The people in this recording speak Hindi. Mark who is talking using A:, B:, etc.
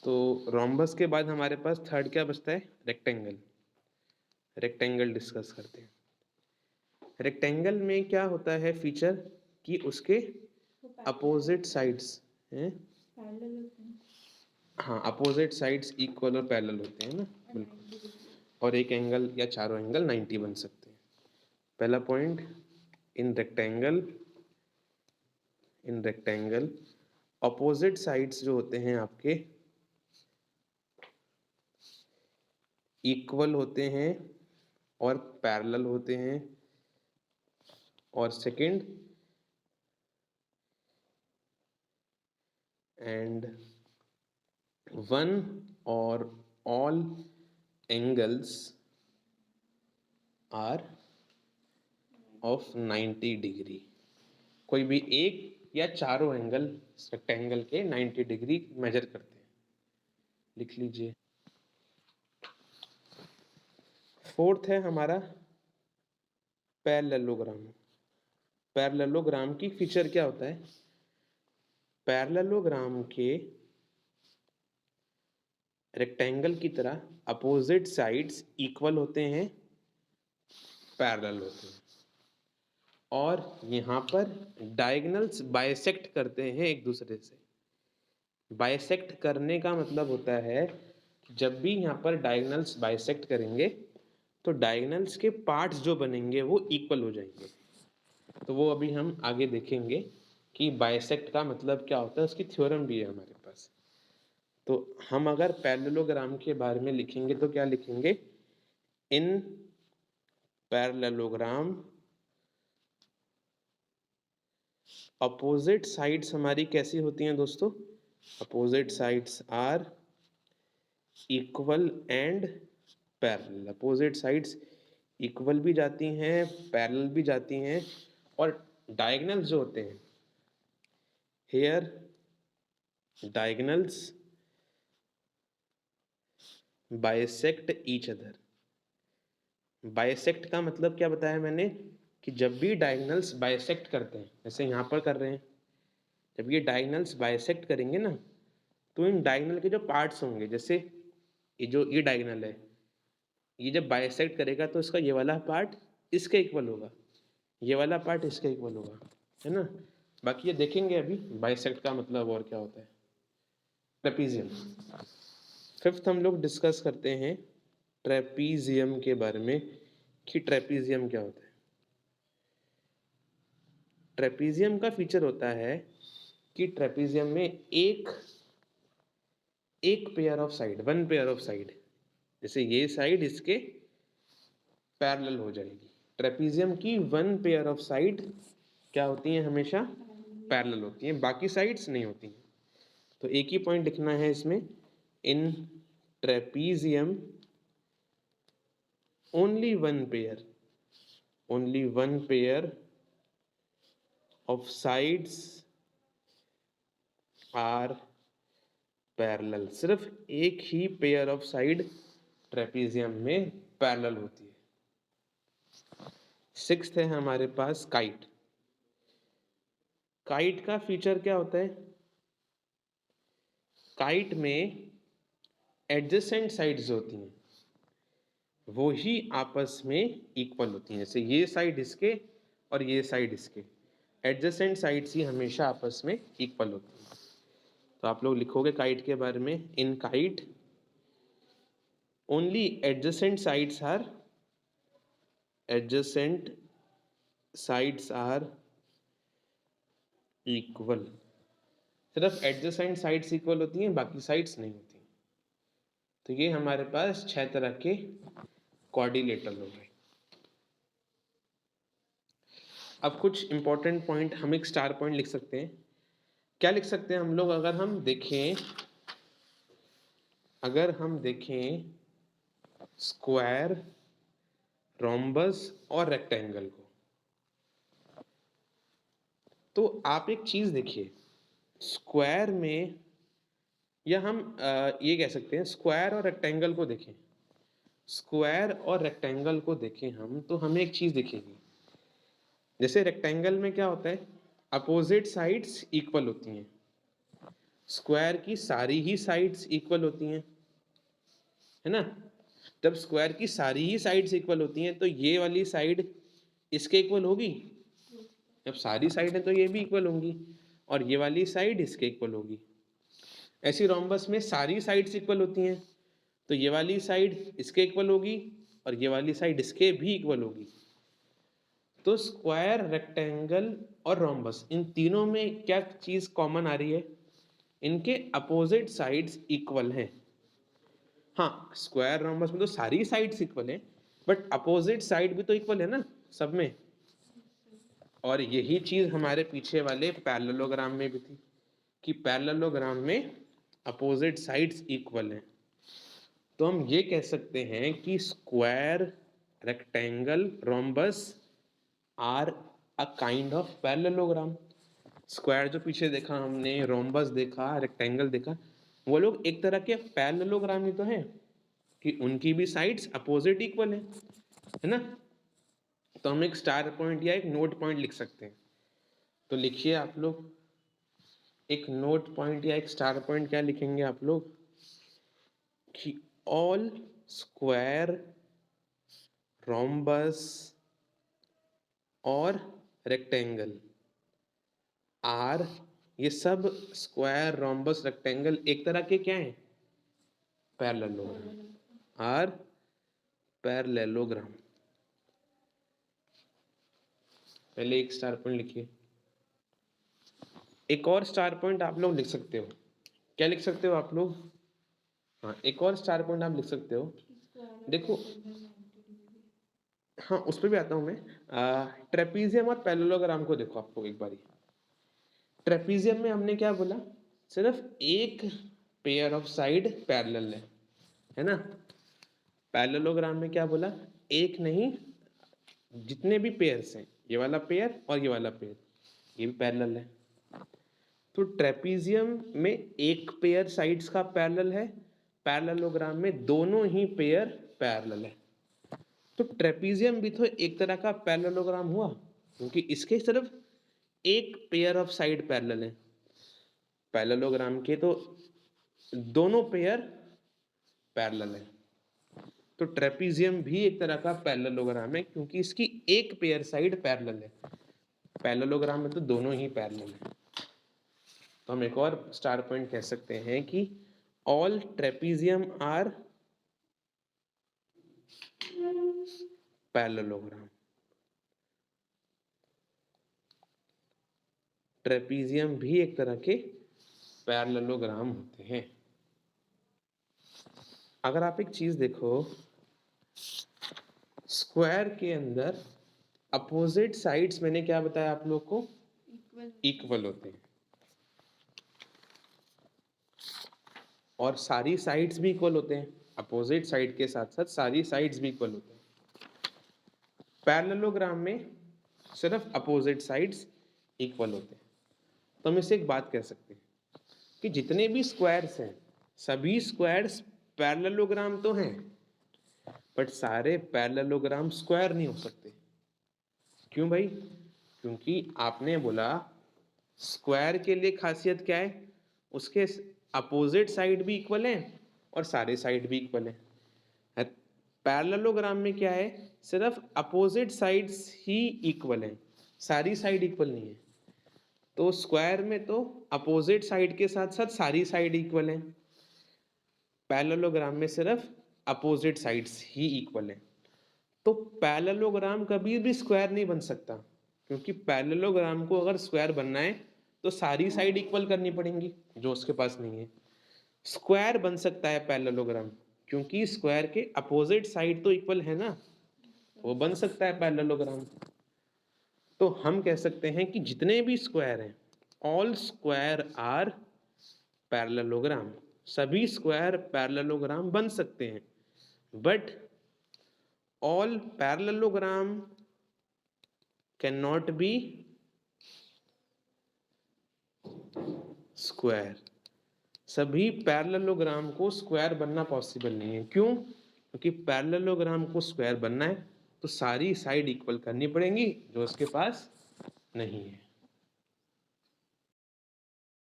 A: तो रोम्बस के बाद हमारे पास थर्ड क्या बचता है? रेक्टेंगल। रेक्टेंगल डिस्कस करते हैं। रेक्टेंगल में क्या होता है फीचर कि उसके अपोजिट साइड्स हैं,
B: पैरेलल होते हैं।
A: हाँ अपोजिट साइड्स इक्वल और पैरेलल होते हैं ना, बिल्कुल। और एक एंगल या चारों एंगल 90 बन सकते हैं। पहला point, in rectangle opposite sides जो होते हैं आपके इक्वल होते हैं और पैरेलल होते हैं। और सेकंड, एंड वन और all angles are of 90 degree. कोई भी एक या चारों एंगल रेक्टेंगल के 90 डिग्री मेजर करते हैं। लिख लीजिए। फोर्थ है हमारा पैरेललोग्राम। पैरेललोग्राम की फीचर क्या होता है? पैरेललोग्राम के रेक्टेंगल की तरह अपोजिट साइड्स इक्वल होते हैं, पैरेलल होते हैं, और यहाँ पर डायगोनल्स बाइसेक्ट करते हैं एक दूसरे से। बाइसेक्ट करने का मतलब होता है कि जब भी यहाँ पर डायगोनल्स बाइसेक्ट करेंगे तो डायगोनल्स के पार्ट्स जो बनेंगे वो इक्वल हो जाएंगे। तो वो अभी हम आगे देखेंगे कि बाइसेक्ट का मतलब क्या होता है, उसकी थ्योरम भी है हमारे पास। तो हम अगर पैरेललोग्राम के बारे में लिखेंगे तो क्या लिखेंगे? इन पैरेललोग्राम अपोजिट साइड्स हमारी कैसी होती हैं दोस्तों? Opposite sides are equal and parallel. Opposite sides equal भी जाती हैं, पैरेलल भी जाती हैं, और डायगोनल्स जो होते हैं, here diagonals bisect each other. Bisect का मतलब क्या बताया मैंने कि जब भी डायगोनल्स बाइसेक्ट करते हैं, जैसे यहाँ पर कर रहे हैं, जब ये डायगोनल्स बाइसेक्ट करेंगे ना, तो इन डायगोनल के जो पार्ट्स होंगे, जैसे ये डायगोनल है, ये जब बाइसेक्ट करेगा तो इसका ये वाला पार्ट इसके इक्वल होगा, ये वाला पार्ट इसके इक्वल होगा, है ना। बाकी ये देखेंगे अभी बाइसेक्ट का मतलब और क्या होता है। ट्रेपीजियम। फिफ्थ हम लोग डिस्कस करते हैं ट्रेपीजियम के बारे में कि ट्रेपीजियम क्या होता है। ट्रेपीजियम का फीचर होता है कि ट्रेपीजियम में एक pair of side, one pair of side, जैसे ये साइड इसके पैरेलल हो जाएगी। ट्रेपीजियम की वन पेयर ऑफ साइड क्या होती हैं? हमेशा पैरेलल होती हैं, बाकी साइड्स नहीं होती हैं। तो एक ही पॉइंट लिखना है इसमें, in trapezium only one pair of sides are parallel. सिर्फ एक ही पेयर ऑफ साइड ट्रेपीजियम में पैरेलल होती है। सिक्स्थ है हमारे पास काइट। काइट का फीचर क्या होता है? काइट में एडजेसेंट साइड्स होती हैं वो ही आपस में इक्वल होती हैं, जैसे ये साइड इसके और ये साइड इसके, एडजेसेंट साइड्स ही हमेशा आपस में इक्वल होती हैं। तो आप लोग लिखोगे काइट के बारे में, in kite only adjacent sides are equal. सिर्फ एडजेसेंट साइड्स इक्वल होती हैं, बाकी साइड्स नहीं होती। तो ये हमारे पास 6 तरह के कोऑर्डिनेटर हो गए। अब कुछ इंपॉर्टेंट पॉइंट, हम एक स्टार पॉइंट लिख सकते हैं। क्या लिख सकते हैं हम लोग? अगर हम देखें स्क्वायर, रोम्बस और रेक्टेंगल को, तो आप एक चीज देखिए, स्क्वायर में, या हम ये कह सकते हैं स्क्वायर और रेक्टेंगल को देखें, स्क्वायर और रेक्टेंगल को देखें हम, तो हमें एक चीज दिखेगी। जैसे रेक्टेंगल में क्या होता है? अपोजिट साइड्स इक्वल होती हैं, स्क्वायर की सारी ही साइड्स इक्वल होती हैं, है ना। जब स्क्वायर की सारी ही साइड्स इक्वल होती हैं तो ये वाली साइड इसके इक्वल होगी, जब सारी साइड है तो ये भी इक्वल होंगी, और ये वाली साइड इसके इक्वल होगी। ऐसी रोम्बस में सारी साइड्स इक्वल होती हैं, तो ये वाली साइड इसके इक्वल होगी और ये वाली साइड इसके भी इक्वल होगी। तो स्क्वायर, रेक्टेंगल और रोम्बस, इन तीनों में क्या चीज कॉमन आ रही है? इनके अपोजिट साइड्स इक्वल हैं। हाँ, स्क्वायर रोम्बस में तो सारी साइड्स इक्वल हैं, बट अपोजिट साइड भी तो इक्वल है ना सब में। और यही चीज हमारे पीछे वाले पैरेललोग्राम में भी थी कि पैरेललोग्राम में अपोजिट साइड्स इक्वल हैं। तो हम ये कह सकते हैं कि square, rectangle, rhombus are a kind of parallelogram. Square जो पीछे देखा हमने, रोम्बस देखा, रेक्टेंगल देखा, वो लोग एक तरह के पैरेललोग्राम ही तो हैं कि उनकी भी साइड्स अपोजिट इक्वल है ना। तो हम एक स्टार पॉइंट या एक नोट पॉइंट लिख सकते हैं। तो लिखिए आप लोग, एक नोट पॉइंट या एक स्टार पॉइंट क्या लिखेंगे आप लोग कि ऑल स्क्वायर, रोम्बस और रेक्टेंगल आर, ये सब स्क्वायर, रोम्बस, रेक्टेंगल एक तरह के क्या हैं? Parallelogram, are parallelogram. पहले एक स्टार पॉइंट लिखिए। एक और स्टार पॉइंट आप लोग लिख सकते हो। क्या लिख सकते हो आप लोग? हाँ, एक और स्टार पॉइंट आप लिख सकते हो। देखो, हाँ उस पर भी आता हूँ मैं। ट्रेपीजियम और पैरेललोग्राम को देखो आपको एक बारी। ट्रेपीजियम में हमने क्या बोला? सिर्फ एक पेयर ऑफ साइड पैरेलल है ना। पैरेललोग्राम में क्या बोला? एक नहीं, जितने भी पेयर्स हैं, ये वाला पेयर और ये वाला पेयर, ये भी पैरेलल है। तो ट्रेपीजियम में एक पेयर साइड्स का पैरेलल है, पैरेललोग्राम में दोनों ही पेयर पैरेलल है। तो ट्रेपीजियम भी तो एक तरह का पैरेललोग्राम हुआ, क्योंकि इसके सिर्फ एक पेयर ऑफ साइड पैरेलल है। पैरेललोग्राम के तो दोनों पेयर पैरेलल है। तो ट्रेपीजियम भी एक तरह का पैरेललोग्राम है, क्योंकि इसकी एक पेयर साइड पैरेलल है। पैरेललोग्राम में तो दोनों ही पैरेलल है। तो हम एक और स्टार पॉइंट कह सकते हैं कि all trapezium are parallelogram. Trapezium भी एक तरह के पैरेललोग्राम होते हैं। अगर आप एक चीज देखो, स्क्वायर के अंदर अपोजिट साइड्स, मैंने क्या बताया आप लोग को? इक्वल होते हैं, और सारी साइड्स भी इक्वल होते हैं। अपोजिट साइड के साथ साथ सारी साइड्स भी इक्वल होते हैं। पैरेललोग्राम में सिर्फ अपोजिट साइड्स इक्वल होते हैं। तो हम इससे एक बात कह सकते हैं कि जितने भी स्क्वायर्स हैं, सभी स्क्वायर्स पैरेललोग्राम तो हैं, बट सारे पैरेललोग्राम स्क्वायर नहीं हो सकते। क्यों भाई? क्योंकि आपने बोला स्क्वायर के लिए खासियत क्या है? उसके अपोजिट साइड भी इक्वल है और सारे साइड भी इक्वल है। पैरेललोग्राम में क्या है? सिर्फ अपोजिट साइड्स ही इक्वल है, सारी साइड इक्वल नहीं है। तो स्क्वायर में तो अपोजिट साइड के साथ साथ सारी साइड इक्वल है, पैरेललोग्राम में सिर्फ अपोजिट साइड्स ही इक्वल है। तो पैरेललोग्राम कभी भी स्क्वायर नहीं बन सकता, क्योंकि पैरेललोग्राम को अगर स्क्वायर बनना है तो सारी साइड इक्वल करनी पड़ेंगी, जो उसके पास नहीं है। स्क्वायर बन सकता है पैरेललोग्राम, क्योंकि स्क्वायर के अपोजिट साइड तो इक्वल है ना, वो बन सकता है पैरेललोग्राम। तो हम कह सकते हैं कि जितने भी स्क्वायर हैं, ऑल स्क्वायर आर पैरेललोग्राम, सभी स्क्वायर पैरेललोग्राम बन सकते हैं, but all parallelogram cannot be square। सभी पैरेललोग्राम को स्क्वायर बनना पॉसिबल नहीं है। क्यों? क्योंकि पैरेललोग्राम को स्क्वायर बनना है तो सारी साइड इक्वल करनी पड़ेंगी, जो उसके पास नहीं है।